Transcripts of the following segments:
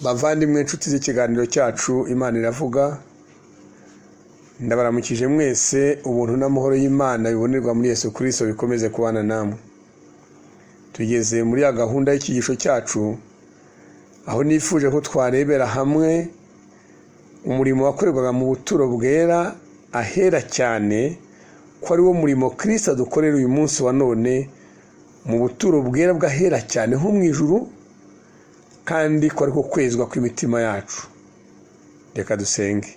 Bavandimwe inshuti z'ikiganiro cyacu Imana iravuga, ndabaramukije mwese. Ubuntu n'amahoro y'Imana bibonerwa muri Yesu Kristo bikomeze kubana namwe. Tugeze muri ya gahunda y'icyigisho cyacu, aho nifuje ko twarebera hamwe umurimo wakorerwaga mu buturo bwera ahera cyane, ko ari wo murimo Kristo adukorera uyu munsi wa none mu buturo bwera bw'ahera cyane ho mu ijuru, kandi ko ariko kwezwa kw'imitima yacu. Reka dusenge.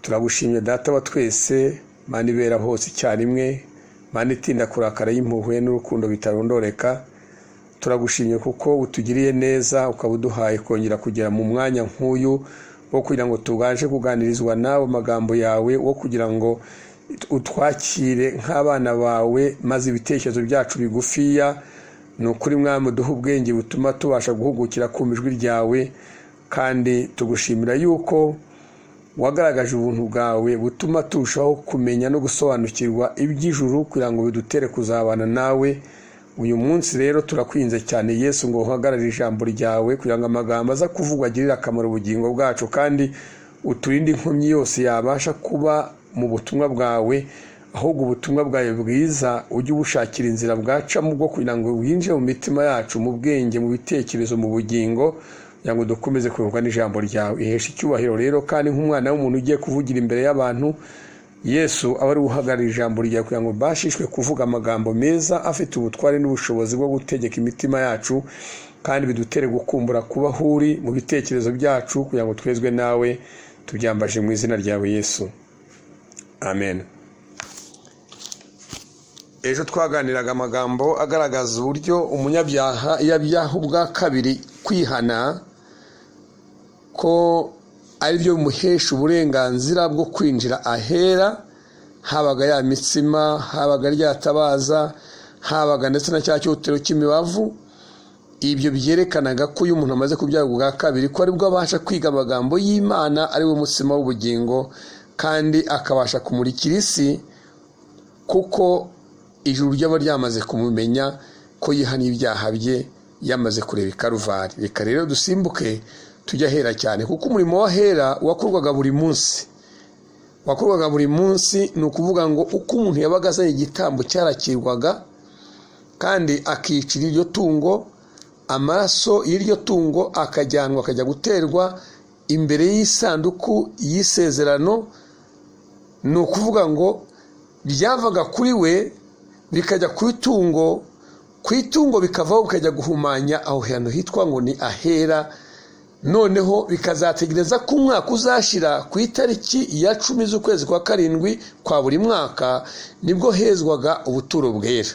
Turagushimye Data wa twese, Mana ibera hose icyarimwe, Mana itinda kurakara y'impuhwe n'urukundo bitarondoreka. Turagushimye kuko utugiriye neza, ukabuduhaye kongera kugera mu mwanya nk'uyu wo kugira ngo tubashe kuganirizwa nawe amagambo yawe, wo kugira ngo utwakire nk'abana bawe, maze ibitekerezo byacu bigufiya nukuri Mwami duha ubwenge butuma tubasha guhugukira kumva ijwi ryawe. Kandi tugushimira yuko wagaragaje ubuntu bwawe butuma turushaho kumenya no gusobanukirwa iby'ijuru, kugira ngo bidutere kuzabana nawe. Uyu munsi rero turakwinze cyane Yesu ngo uhagarare ijambo ryawe, kugira ngo amagambo aza kuvugwa agirire akamaro ubugingo bwacu, kandi uturinde inkomyi yose yabasha kuba mu butumwa bwawe. Ahubwo ubutumwa bwawe bwiza ujye ubushakira inzira bwacamo bwo kugira ngo winjire mu mitima yacu, mu bwenge, mu bitekerezo, mu bugingo, kugira ngo dukomeze kuyoborwa n'ijambo ryawe. Ihesha icyubahiro rero, kandi nk'umwana w'umuntu ugiye kuvugira imbere y'abantu, Yesu aba ari uhagarara ijambo ryawe, kugira ngo bashishwe kuvuga amagambo meza afite ubutware n'ubushobozi bwo gutegeka imitima yacu, kandi bidutere gukumbura kuba aho uri mu bitekerezo byacu, kugira ngo twezwe nawe. Tubyambaje mu izina ryawe Yesu, amen. Ejo twaganiraga amagambo agaragaza uburyo umunyabyaha iyo abyaha ubwa kabiri kwihana, ko ari byo bimuhesha uburenganzira bwo kwinjira ahera, habaga ya mitsima, habaga rya tabaza, habaga ndetse na cya cyotero cy'imibavu. Ibyo byerekanaga ko iyo umuntu amaze kubyara ubwa kabiri, ko aribwo abasha kwiga amagambo y'Imana, ari wo mutsima w'ubugingo, kandi akabasha kumurikira isi, kuko ijuru ryaba ryamaze kumumenya ko yihana ibyaha bye yamaze kureba i Karuvari. Reka rero dusimbuke tujya ahera cyane, kuko umurimo w'ahera wakorwaga buri munsi. Wakorwaga buri munsi, ni ukuvuga ngo uko umuntu yabaga azanye igitambo cyarakirwaga, kandi akicira iryo tungo, amaraso y'iryo tungo akajyanwa akajya guterwa imbere y'isanduku y'isezerano. Ni ukuvuga ngo byavaga kuri we bikajya ku itungo bikavaho bikajya guhumanya aho hantu hitwa ngo ni ahera. Noneho bikazategereza ko umwaka uzashira ku itariki ya 10 z'ukwezi kwa karindwi kwa buri mwaka, nibwo hezwaga ubuturo bwera.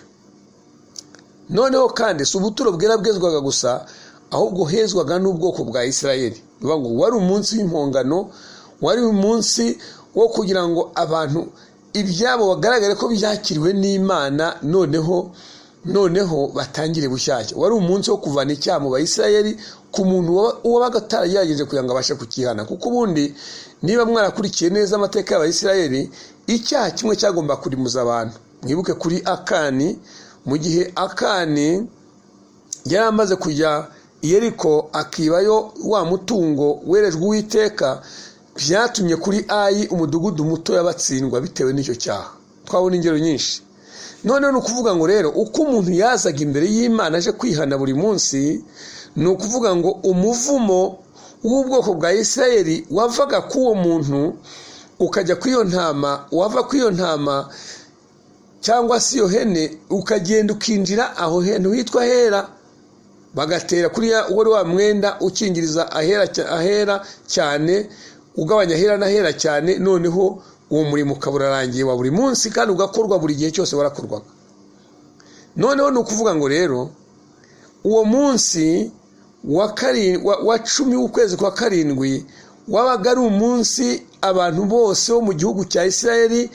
Noneho kandi si ubuturo bwera bwezwaga gusa, ahubwo hezwaga n'ubwoko bwa Isirayeli. Bivuga ngo wari umunsi w'impongano, wari umunsi wo kugira ngo abantu ibyabo bagaragare ko byakiriwe n'Imana, noneho batangire bushyashya. Wari umunsi wo kuvana icyaha mu Bayisirayeli ku muntu wabaga ataragerageje kugira ngo abashe kukihana. Kuko ubundi niba mwarakurikiye neza amateka y'Abayisirayeli, icyaha kimwe cyagomba kurimuza abantu. Mwibuke kuri Akani, mu gihe Akani yari amaze kujya i Yeriko akibayo wa mutungo werejwe Uwiteka, byatumye kuri Ayi umudugudu muto yabatsindwa bitewe n'icyo cyaha. Twabona ingero nyinshi. None ni ukuvuga ngo rero uko umuntu yazaga imbere y'Imana aje kwihana buri munsi, ni ukuvuga ngo umuvumo w'ubwoko bwa Isirayeli wavaga ku uwo muntu ukajya ku iyo ntama, wava ku iyo ntama cyangwa se iyo hene, ukagenda ukinjira aho hentu hitwa ahera, bagatera kuri wa mwenda ukingiriza ahera cyane, ugabanya ahera n'ahera cyane. Noneho uwo murimo ukaburarangiye wa buri munsi, kandi ugakorwa buri gihe cyose warakorwaga. Noneho ni ukuvuga ngo rero uwo munsi wa 10 w'ukwezi kwa karindwi wabaga ari umunsi abantu bose bo mu gihugu cya Isirayeli,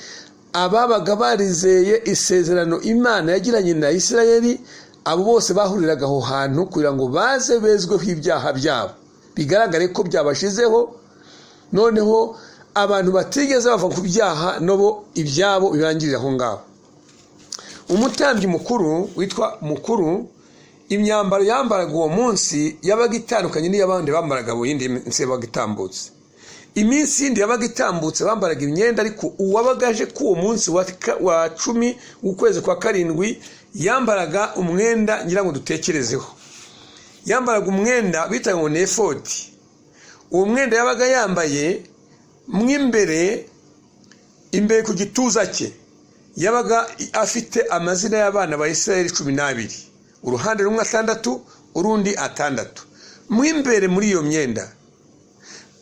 ababaga barizeye isezerano Imana yagiranye na Isirayeli, abo bose bahuriraga aho hantu kugira ngo baze bezweho ibyaha byabo, bigaragare ko byabashizeho. Noneho abantu batigeze bava ku byaha nobo ibyabo bibangirira aho ngaho. Umutambyi mukuru witwa mukuru, imyambaro yambaraga uwo munsi yabaga itandukanye n'iy'abandi bambaraga mu yindi minsi yabaga itambutse. Iminsi yindi yabaga itambutse bambaraga imyenda, ariko uwabaga aje k'uwo munsi wa 10 w'ukwezi kwa 7 yambaraga umwenda ngira ngo dutekerezeho. Yambaraga umwenda bitaga ngo nefoti. Uwo mwenda yabaga yambaye mwimbere, imbere ku gituza cye yabaga afite amazina y'abana ba Isirayeli 12, uruhande rumwe 6 urundi 6. Mwimbere muri iyo myenda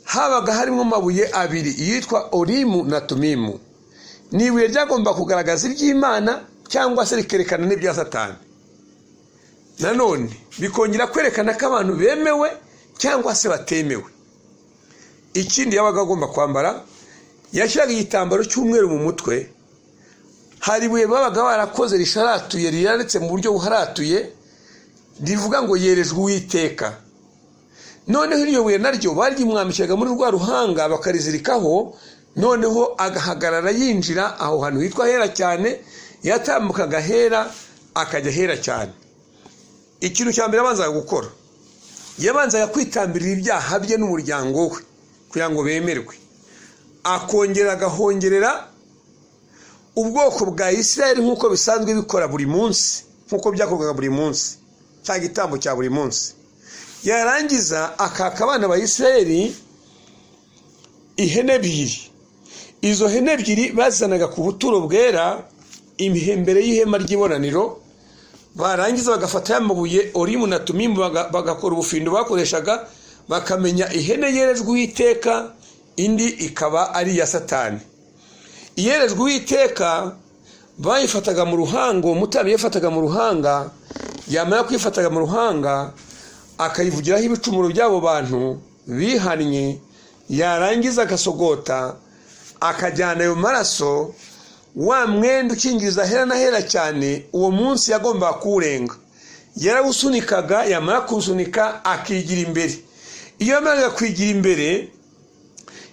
habaga harimo amabuye 2 yitwa Orimu na Tumimu. Nibuye ryagomba kugaragaza iby'Imana cyangwa se rikerekana n'ibya Satani. Nanone bikongera kwerekana ko abantu bemewe cyangwa se batemewe. Ikindi yabaga agomba kwambara, yashyiraga igitambaro cy'umweru mu mutwe. Hari ibuye babaga barakoze risharatuye, riranditse mu buryo buharatuye, rivuga ngo yerejwe Uwiteka. Noneho iyo buye naryo baryimwambikiraga muri rwa ruhanga bakarizirikaho, noneho agahagarara yinjira aho hantu hitwa hera cyane, yatambukaga hera akajya hera cyane. Ikintu cya mbere abanzaga gukora, yabanzaga kwitambirira ibyaha bye n'umuryango we kugira ngo bemerwe. Akongera agahongerera ubwoko bwa Isirayeli nk'uko bisanzwe bikora buri munsi, nk'uko byakorwaga buri munsi, cya gitambo cya buri munsi. Yarangiza akaka abana ba Isirayeli ihene 2. Izo hene 2 bazanaga ku buturo bwera imihembere y'ihema ry'ibonaniro. Barangiza bagafata amabuye Orimu na Tumimu bagakora ubufindo bakoreshaga, bakamenya ihene yerejwe Uwiteka, indi ikaba ari ya Satani. Yerejwe Uwiteka bayifataga mu ruhango, umutambyi yafataga mu ruhanga, yamara kwifataga mu ruhanga akayivugiraho ibicumuro by'abo bantu bihannye. Yarangiza agasogota akajyana ayo maraso, wa mwenda ukingiriza hera na hera cyane uwo munsi yagomba kurenga. Yarawusunikaga, yamara kusunika akigira imbere. Iyo yamaraga kwigira imbere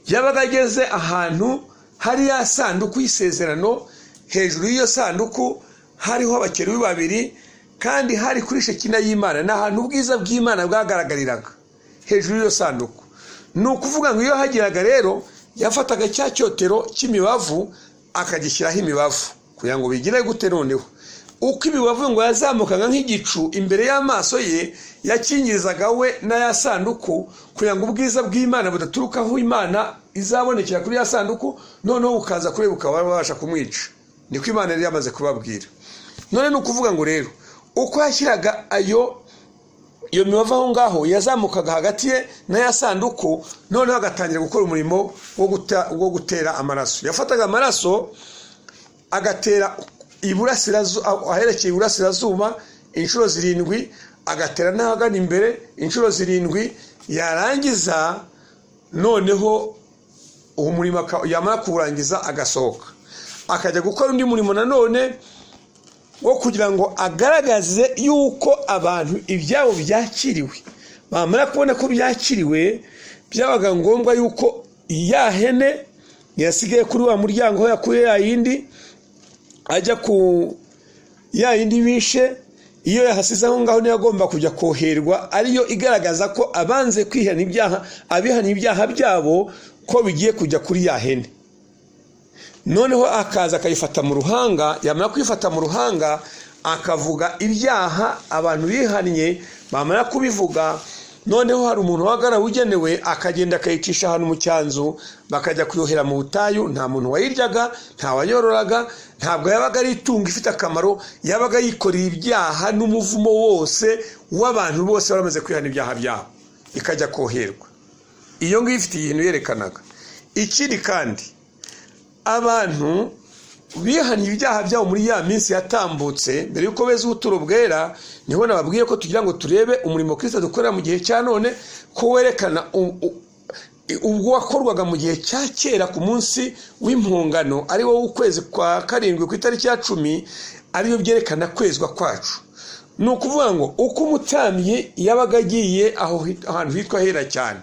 yabaga ageze ahantu hari ya sanduku y'isezerano. Hejuru y'iyo sanduku hariho abakerubi 2, kandi hari kuri Shekina y'Imana, n'ahantu ubwiza bw'Imana bwagaragariraga hejuru y'iyo sanduku. Ni ukuvuga ngo iyo hagiraga rero yafataga cya cyotero cy'imibavu akagishyiraho imibavu kugira ngo bigire gute. Noneho uko imibavu ngo yazamukaga nk'igicu imbere y'amaso ye, yakingirizaga we na ya sanduku kugira ngo ubwiza bw'Imana budaturukaho Imana izabonekera kuri ya sanduku, noneho ukaza kureba ukaba babasha kumwica. Niko Imana yari yamaze kubabwira. None ni ukuvuga ngo rero uko yashyiraga iyo mibavu aho ngaho, yazamukaga hagati ye na ya sanduku, noneho agatangira gukora umurimo wo gutera amaraso. Yafataga amaraso agatera aherekeye iburasirazuba inshuro 7, agatera n'ahagana imbere inshuro 7. Yarangiza noneho umurimo yamara kurangiza agasohoka, akajya gukora undi murimo nanone wo kugira ngo agaragaze yuko abantu ibyabo byakiriwe. Bamara kubona ko byakiriwe, byabaga ngombwa yuko ya hene yasigaye kuri wa muryango aho yakuye ya yindi, ajya ku ya yindi bishe. Iyo yahasize aho ngaho niyo agomba kujya koherwa, ariyo igaragaza ko abanze kwihana ibyaha, abihana ibyaha byabo ko bigiye kujya kuri ya hene. Noneho akaza akayifata mu ruhanga, yamara kwifata mu ruhanga akavuga ibyaha abantu bihannye. Bamara kubivuga, noneho hari umuntu wagara ugenewe akagenda akayicisha ahantu mu cyanzu, bakajya kuyohera mu butayu. Nta muntu wayiryaga, nta wayororaga, ntabwo yabaga ari itungo ifite akamaro, yabaga yikoreye ibyaha n'umuvumo wose w'abantu bose baramaze kwihana ibyaha byabo, ikajya koherwa. Iyo ngiyo ifite ikintu yerekanaga. Ikindi kandi abantu bihanye ibyaha byabo muri ya minsi yatambutse mbere yuko beza ubuturo bwera, niho nababwiye ko tugira ngo turebe umurimo Kristo dukorera mu gihe cya none, ko werekana ubwo wakorwaga mu gihe cya kera ku munsi w'impongano, ari wo ukwezi kwa 7 ku itariki ya 10, ariyo byerekana kwezwa kwacu. Ni ukuvuga ngo uko umutambyi yabaga agiye ahantu hitwa hera cyane,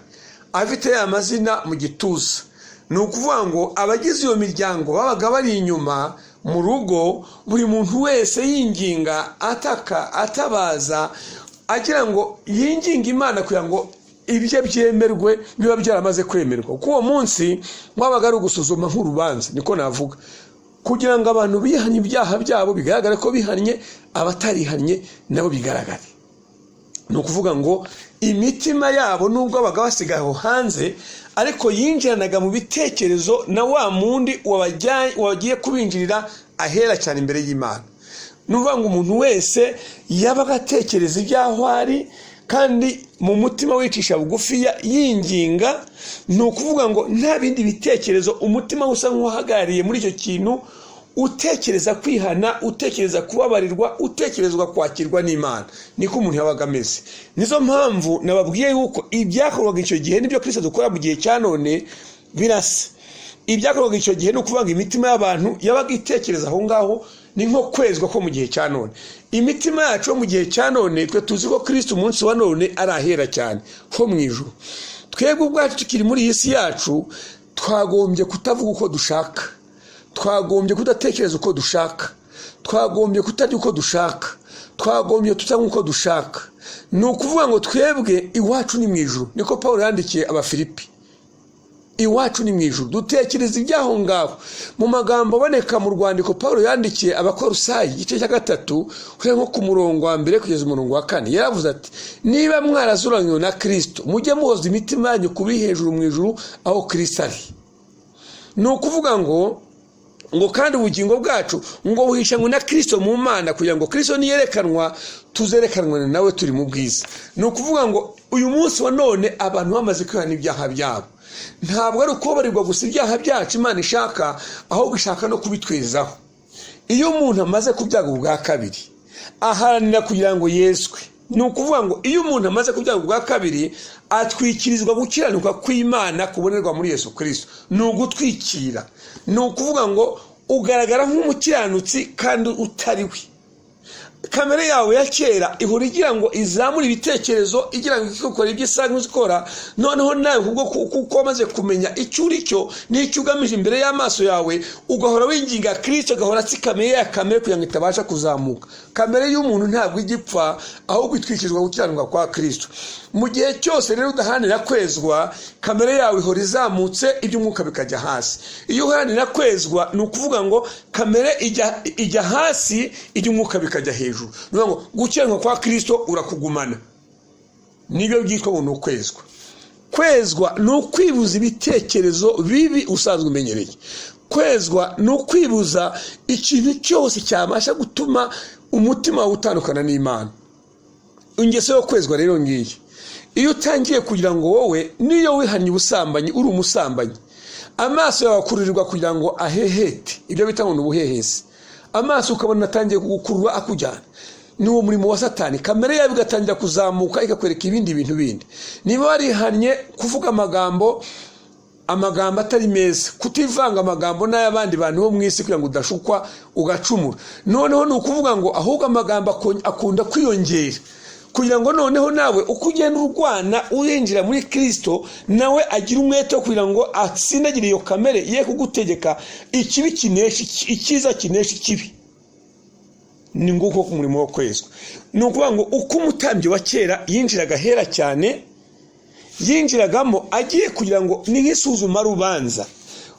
afite ya mazina mu gituza, ni ukuvuga ngo abagize iyo miryango babaga bari inyuma mu rugo, buri muntu wese yinginga, ataka, atabaza agira ngo yinginge Imana kugira ngo ibye byemerwe biba byaramaze kwemerwa. Kuko uwo munsi mwabaga ari ugusuzuma nk'urubanza, niko navuga, kugira ngo abantu bihanye ibyaha byabo bigaragare ko bihanye, abatarihanye nabo bigaragare. Ni ukuvuga ngo imitima yabo nubwo abaga basigaye aho hanze, ariko yinjiranaga mu bitekerezo na wa mundi wagiye kubinjirira ahera cyane imbere y'Imana. Nuvuga ngo umuntu wese yabaga atekereza ibyaho ari, kandi mu mutima wicisha bugufi yinginga. Ni ukuvuga ngo nta bindi bitekerezo, umutima usa nk'uhagarariye muri icyo kintu, utekereza kwihana, utekereza kubabarirwa, utekerezwa kwakirwa n'Imana. Niko umuntu yabaga ameze. Nizo mpamvu nababwiye yuko ibyakorwaga icyo gihe n'ibyo Kristo dukora mu gihe cya none birasa. Ibyakorwaga icyo gihe ni ukuvuga ngo imitima y'abantu yabaga itekereza aho ngaho, ni nko kwezwa ko mu gihe cya none. Imitima yacu mu gihe cya none, twe tuzi ko Kristo umunsi wa none arahera cyane ho mu ijuru. Twebwe ubwacu tukiri muri iyi si yacu, twagombye kutavuga uko dushaka, twagombye kudatekereza uko dushaka, twagombye kutarya uko dushaka, twagombye tutanywa uko dushaka. Ni ukuvuga ngo twebwe iwacu ni mu ijuru. Niko Pawulo yandikiye Abafilipi, iwacu ni mu ijuru. Dutekereza ibyaho ngaho. Mu magambo aboneka mu rwandiko Pawulo yandikiye Abakolosayi igice cya 3 uri nko ku murongo wa 1 kugeza umurongo wa 4, yaravuze ati, niba mwarazuranywe na Kristo, mujye muhoza imitima yanyu kuri hejuru mu ijuru aho Kristo ari. Ni ukuvuga ngo kandi ubugingo bwacu ngo buhishanywe na Kristo mu Mana, kugira ngo Kristo niyerekanwa tuzerekanwe nawe turi mu bwiza. Ni ukuvuga ngo uyu munsi wa none abantu bamaze kwihana ibyaha byabo. Ntabwo ari ukubabarirwa gusa ibyaha byacu Imana ishaka, ahubwo ishaka no kubitwezaho. Iyo umuntu amaze kubyaga ubwa kabiri, aharanira kugira ngo yezwe. Ni ukuvuga ngo iyo umuntu amaze kubyaga ubwa kabiri, atwikirizwa gukiranuka kw'Imana kubonerwa muri Yesu Kristo. Ni ugutwikira. Ni ukuvuga ngo ugaragara nk'umukiranutsi kandi utari we. Kamere yawe ya kera ihora igira ngo izamure ibitekerezo, igira ngo ikukora ibyo isanzwe uzikora. Noneho nawe kuko wamaze kumenya icyo uri cyo n'icyo ugamije imbere y'amaso yawe, ugahora winginga Kristo, agahora atsikamiye ya kamere kugira ngo itabasha kuzamuka. Kamere y'umuntu ntabwo igipfa, ahubwo itwikizwa gukiranuka kwa Kristo. Mu gihe cyose rero udahanira kwezwa, kamere yawe ihora izamutse, iby'umwuka bikajya hasi. Iyo uharanira kwezwa, ni ukuvuga ngo kamere ijya hasi, iby'umwuka bikajya hejuru. Ni ngo gukiranuka kwa Kristo urakugumana. Nibyo byitwa ngo ukwezwa. Kwezwa ni ukwibuza ibitekerezo bibi usanzwe umenyereye. Kwezwa ni ukwibuza ikintu cyose cyabasha gutuma umutima utandukana n'Imana. Ingeso yo kwezwa rero ngiyi, iyo utangiye kugira ngo wowe niyo wihannye ubusambanyi uri umusambanyi, amaso yawe akururirwa kugira ngo ahehete, ibyo bita ngo ubuhehesi. Amaso ukabona atangiye kugukurura akujyana. Ni uwo murimo wa Satani. Kamere yawe igatangira kuzamuka ikakwereka ibindi bintu bindi. Niba warihannye kuvuga amagambo atari meza, kutivanga amagambo n'ay'abandi bantu bo mu isi kugira ngo udashukwa ugacumura, noneho ni ukuvuga ngo ahubwo amagambo akunda kwiyongera, kugira ngo noneho nawe uko ugenda urwana urinjira muri Kristo, nawe agira umwete kugira ngo atsindagire iyo kamere ye kugutegeka ikibi kinesha icyiza, kinesha ikibi. Ni nguko ku murimo wo kwezwa. Ni ukuvuga ngo uko umutambyi wa kera yinjiraga hera cyane, yinjiragamo agiye kugira ngo ni nk'isuzuma rubanza,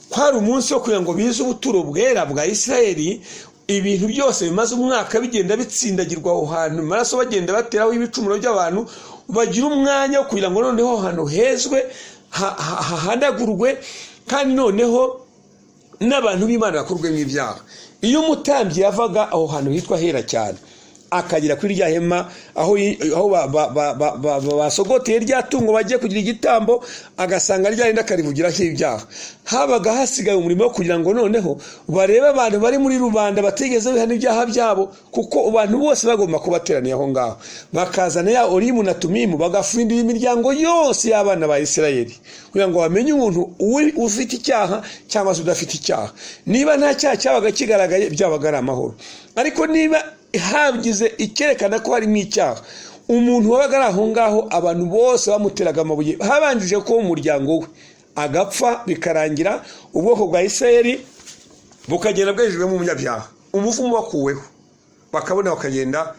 kwari umunsi wo kugira ngo bize ubuturo bwera bwa Isirayeli. Ibintu byose bimaze umwaka bigenda bitsindagirwa aho hantu, maraso bagenda bateraho ibicumuro by'abantu, bagira umwanya wo kugira ngo noneho hano hezwe, hahanagurwe, kandi noneho n'abantu b'Imana bakurwe n'ibyaha. Iyo umutambyi yavaga aho hantu hitwa hera cyane, akagira kuri rya hema aho basogoteye rya tungo bagiye kugira igitambo, agasanga ryarenda karivugira nk'ibyaha, habaga hasigaye umurimo wo kugira ngo noneho barebe abantu bari muri rubanda bategeze bihana ibyaha byabo, kuko abantu bose bagomba kubateraniye aho ngaho. Bakazana ya Urimu na Tumimu, bagafindira imiryango yose y'abana ba Isirayeli kugira ngo bamenye umuntu ufite icyaha cyangwa se udafite icyaha. Niba nta cyaha cyabaga kigaragaye, byabaga ari amahoro. Ariko niba hagize icyerekana ko harimo icyaha, umuntu wabaga ari aho ngaho, abantu bose bamuteraga amabuye, habanjije ko umuryango we agapfa, bikarangira ubwoko bwa Isirayeli bukagenda bwejejwe mu munyabyaha, umuvumo bakuweho, bakabona bakagenda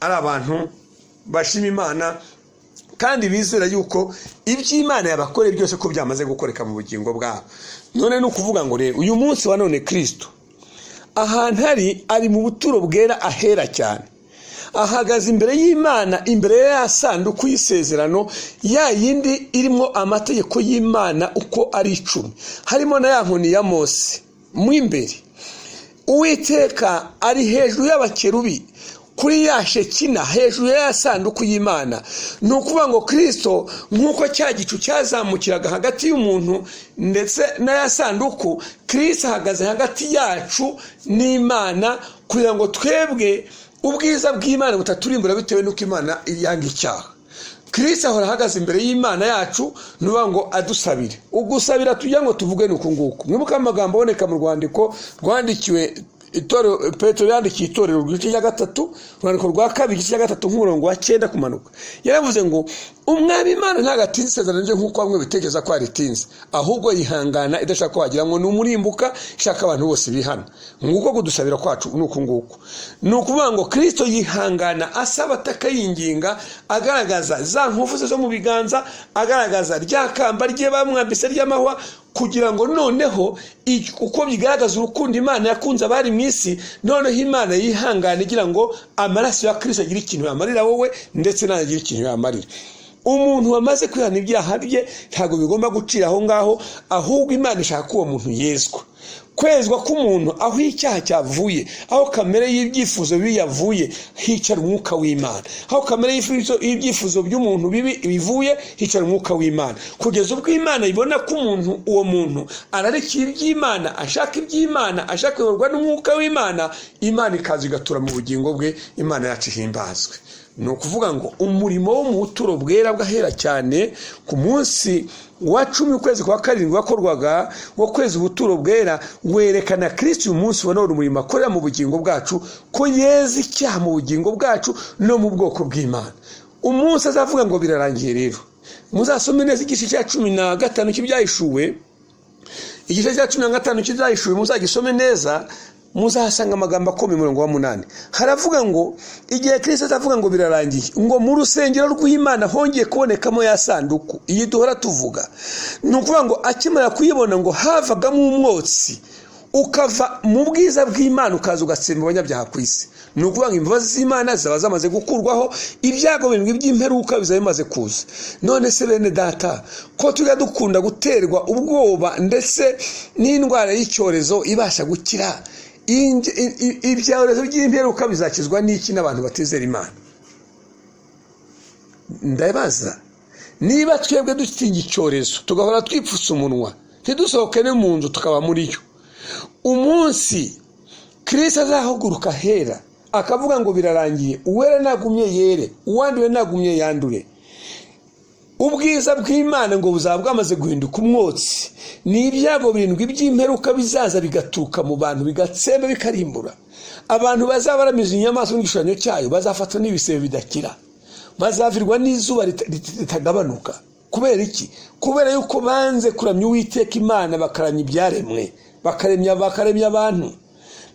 ari abantu bashima Imana kandi bizera yuko iby'Imana yabakoreye byose ko byamaze gukoreka mu bugingo bwabo. None nukuvuga ngo rero uyu munsi wa none Kristo ahantu ari mu buturo bwera ahera cyane, ahagaze imbere y'Imana, imbere ya sanduku y'isezerano, ya yindi irimo amategeko y'Imana uko ari 10, harimo na ya nkoni ya Mose mu imbere. Uwiteka ari hejuru y'abakerubi kuri ya Shekina, hejuru ya sanduku y'Imana. Nukuvuga ngo Kristo nkuko cya gicu cyazamukiraga hagati y'umuntu ndetse na ya sanduku, Kristo ahagaze hagati yacu n'Imana kugira ngo twebwe ubwiza bw'Imana butaturimbura bitewe nuko Imana yanga icyaha. Kristo ahora ahagaze imbere y'Imana yacu, nuba ngo adusabire. Ugusabira tujya ngo tuvuge nuko nguko. Mwibuka amagambo aboneka mu rwandiko rwandikiwe Petero yandikiye itorero rw'igice cya 3, urwandiko rwa 2 igice cya 3 nk'umurongo wa 9 kumanuka. Yaravuze ngo umwami Imana ntagatinze isezerano rye nk'uko bamwe bitekereza ko aritinze, ahubwo yihangana idashaka ko wagira ngo ni umurimbuka, ishaka abantu bose bihana. Nguko kudusabira kwacu nuko nguko. Nukuvuga ngo Kristo yihangana asaba atakayinginga, agaragaza za nkovu zo mu biganza, agaragaza rya kamba rye bamwambise ry'amahwa, kugira ngo noneho uko bigaragaza urukundo Imana yakunze abari mu isi, noneho Imana yihangana igira ngo amaraso ya Kristo agira ikintu yamarira wowe ndetse n'agira ikintu yamarira. Umuntu wamaze kwihana ibyaha bye ntago bigomba gucira aho ngaho, ahubwo Imana ishaka ko uwo muntu yezwa. Kwezwa k'umuntu aho icyaha cyavuye, aho kamere y'ibyifuzo biyavuye, hicara umwuka w'Imana. Aho kamere y'ibyifuzo by'umuntu bibi bivuye, hicara umwuka w'Imana. Kugeza ubwo Imana ibona ko umuntu, uwo muntu ararekira iby'Imana, ashaka iby'Imana, ashaka kuyoborwa n'umwuka w'Imana, Imana ikaza igatura mu bugingo bwe, Imana yacu ihimbazwe. Nukuvuga ngo umurimo wo mu buturo bwera bwahera cyane ku munsi wa 10 ukwezi kwa 7 wakorwaga wo kwezi ubuturo bwera, werekana Kristo uyu munsi wa none umurimo akorera mu bugingo bwacu, ko yeza icyaha mu bugingo bwacu no mu bwoko bw'Imana. Umunsi azavuga ngo birarangiye rero, muzasome neza igice cya 15 cy'ibyahishuwe, igice cya 15 cy'ibyahishuwe muzagisome neza, muzahasanga amagambo akomeye mu murongo wa 8. Haravuga ngo igihe Kristo azavuga ngo birarangiye, ngo mu rusengero rw'Imana hongeye kubonekamo ya sanduku iyi duhora tuvuga. Nukuvuga ngo akimara kuyibona ngo havagamo umwotsi ukava mu bwiza bw'Imana ukaza ugatsemba abanyabyaha ku isi. Nukuvuga ngo imbabazi z'Imana zaba zamaze gukurwaho, ibyago bindwi by'imperuka bizaba bimaze kuza. None se bene data, ko tujya dukunda guterwa ubwoba ndetse n'indwara y'icyorezo ibasha gukira, ibyarezo by'imperuka bizakizwa n'iki n'abantu batizera Imana? Ndabaza, niba twebwe dufite icyorezo tugahora twipfutse umunwa, ntidusohokene mu nzu tukaba muri yo, umunsi Kristo azahaguruka hera akavuga ngo birarangiye, uwera nagumye yere, uwanduye nagumye yandure, ubwiza bw'Imana ngo buzaba bwamaze guhinduka umwotsi, n'ibyago birindwi by'imperuka bizaza bigaturuka mu bantu, bigatsemba bikarimbura. Abantu bazaba baramize inyamaswa n'igishushanyo cyayo, bazafatwa n'ibisebe bidakira, bazavirwa n'izuba ritagabanuka. Kubera iki? Kubera yuko banze kuramya Uwiteka Imana, bakaramya ibyaremwe, bakaremya abantu.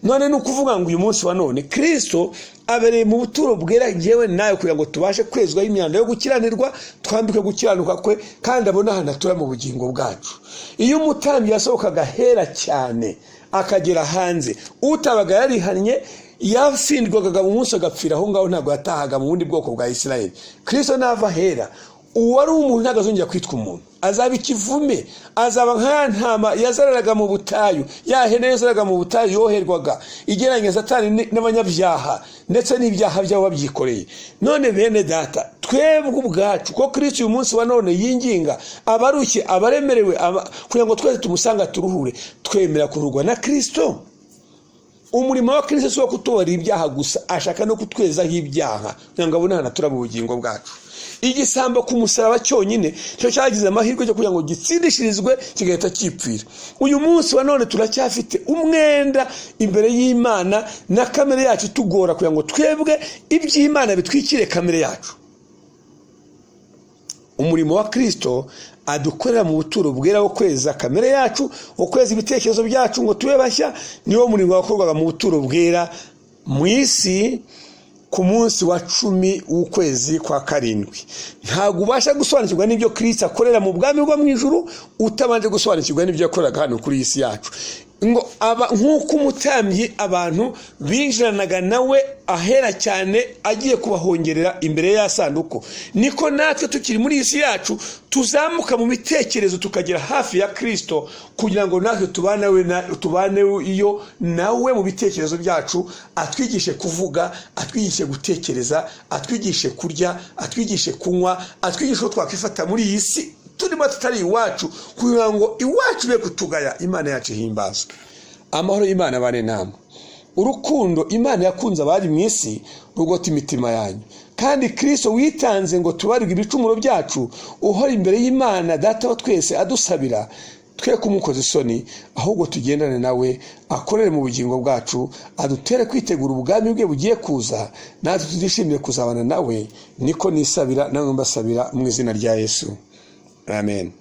None nukuvuga ngo uyu munsi wa none Kristo abereye mu buturo bwera jewe nayo kugira ngo tubashe kwezwa imyanda yo gukiranirwa, twambike gukiranuka kwe, kandi abona hana tura mu bugingo bwacu. Iyo umutambyi yasohokaga hera cyane akagera hanze, utabaga yarihannye yafindwaga mu munsi agapfira aho ngaho, ntabwo yatahaga mu bundi bwoko bwa Isirayeli. Kristo nava hera, uwari umuntu ntagazongera kwitwa umuntu, azaba ikivume, azaba nka ntama yazararaga mu butayu, yahene yazaraga mu butayu yoherwaga igeranya Satani n'abanyabyaha ndetse n'ibyaha byabo babyikoreye. None bene data, twebwe ubwacu ko Kristo uyu munsi wa none yinginga abarushye, abaremerewe, kugira ngo twese tumusanga turuhure, twemera kururwa na Kristo. Umurimo wa Kristo si wo kutubara ibyaha gusa, ashaka no kutwezaho ibyaha kugira ngo abone hana tura mu bugingo bwacu. Igisambo ku musaraba cyonyine cyo cyagize amahirwe cyo kugira ngo gitsindishirizwe kigahita kipfira. Uyu munsi wa none turacyafite umwenda imbere y'Imana na kamere yacu tugora kugira ngo twebwe iby'Imana bitwikire kamere yacu. Umurimo wa Kristo adukorera mu buturo bwera wo kweza kamere yacu, wo kweza ibitekerezo byacu ngo tube bashya, niwo murimo wakorwaga mu buturo bwera mu isi ku munsi wa 10 w'ukwezi kwa karindwi. Ntabwo ubasha gusobanukirwa n'ibyo Kristo akorera mu bwami bwo mu ijuru utabanje gusobanukirwa n'ibyo yakoraga hano kuri isi yacu. Ngo nk'uko umutambyi abantu binjiranaga nawe ahera cyane agiye kubahongerera imbere ya sanduko, niko natwe tukiri muri isi yacu tuzamuka mu bitekerezo tukagera hafi ya Kristo kugira ngo natwe tubane iyo nawe mu bitekerezo byacu, atwigishe kuvuga, atwigishe gutekereza, atwigishe kurya, atwigishe kunywa, atwigishe ko twakwifata muri iyi si turimo tutari iwacu kugira ngo iwacu be kutugaya. Imana yacu himbazwe. Amahoro y'Imana bane namwe. Urukundo Imana yakunze abari mu isi rugota imitima yanyu, kandi Kristo witanze ngo tubarirwe ibicumuro byacu, uhora imbere y'Imana Data wa twese adusabira, twe kumukoza isoni, ahubwo tugendane nawe, akorere mu bugingo bwacu, adutere kwitegura ubwami bwe bugiye kuza, natwe tudishimire kuzabana nawe. Niko nisabira namwe mbasabira mu izina rya Yesu. Amen.